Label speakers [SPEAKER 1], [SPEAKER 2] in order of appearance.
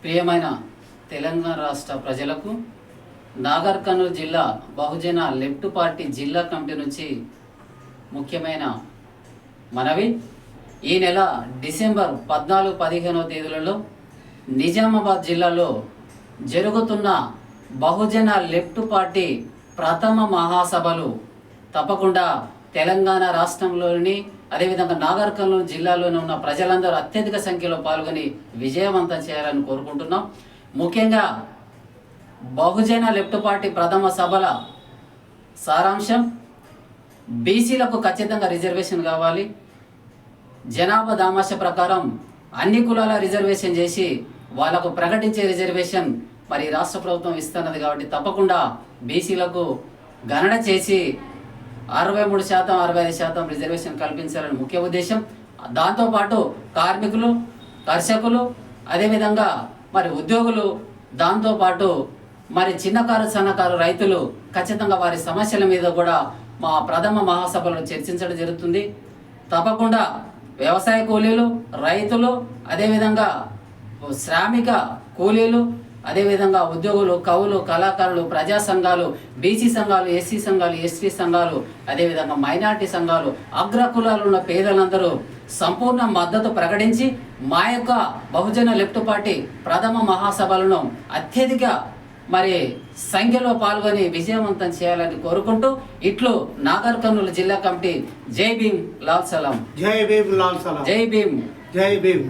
[SPEAKER 1] ప్రియమైన తెలంగాణ రాష్ట్ర ప్రజలకు నాగర్ కర్నూలు జిల్లా బహుజన లెఫ్ట్ పార్టీ జిల్లా కమిటీ నుంచి ముఖ్యమైన మనవి. ఈ నెల డిసెంబర్ 14-15 తేదీలలో నిజామాబాద్ జిల్లాలో జరుగుతున్న బహుజన లెఫ్ట్ పార్టీ ప్రథమ మహాసభలు తప్పకుండా తెలంగాణ రాష్ట్రంలోని అదేవిధంగా నాగర్ కర్నూలు జిల్లాలోని ఉన్న ప్రజలందరూ అత్యధిక సంఖ్యలో పాల్గొని విజయవంతం చేయాలని కోరుకుంటున్నాం. ముఖ్యంగా బహుజన లెఫ్ట్ పార్టీ ప్రథమ సభల సారాంశం బీసీలకు ఖచ్చితంగా రిజర్వేషన్ కావాలి. జనాభా దామాష ప్రకారం అన్ని కులాల రిజర్వేషన్ చేసి వాళ్ళకు ప్రకటించే రిజర్వేషన్ మరి రాష్ట్ర ప్రభుత్వం ఇస్తున్నది కాబట్టి తప్పకుండా బీసీలకు గణన చేసి 63%, 65% రిజర్వేషన్ కల్పించాలని ముఖ్య ఉద్దేశం. దాంతోపాటు కార్మికులు, కర్షకులు, అదేవిధంగా మరి ఉద్యోగులు, దాంతోపాటు మరి చిన్నకారు సన్నకారు రైతులు ఖచ్చితంగా వారి సమస్యల మీద కూడా మా ప్రథమ మహాసభలో చర్చించడం జరుగుతుంది. తప్పకుండా వ్యవసాయ కూలీలు, రైతులు, అదేవిధంగా శ్రామిక కూలీలు, అదేవిధంగా ఉద్యోగులు, కవులు, కళాకారులు, ప్రజా సంఘాలు, బీసీ సంఘాలు, ఎస్సీ సంఘాలు, ఎస్టీ సంఘాలు, అదేవిధంగా మైనార్టీ సంఘాలు, అగ్రకులాలు ఉన్న పేదలందరూ సంపూర్ణ మద్దతు ప్రకటించి మా యొక్క బహుజన లెఫ్ట్ పార్టీ ప్రథమ మహాసభలను అత్యధిక మరి సంఖ్యలో పాల్గొని విజయవంతం చేయాలని కోరుకుంటూ ఇట్లు నాగర్ కర్నూలు జిల్లా కమిటీ. జై భీమ్, లాల్ సలాం.
[SPEAKER 2] జై భీమ్, లాల్ సలాం.
[SPEAKER 1] జై భీమ్,
[SPEAKER 2] జై భీమ్.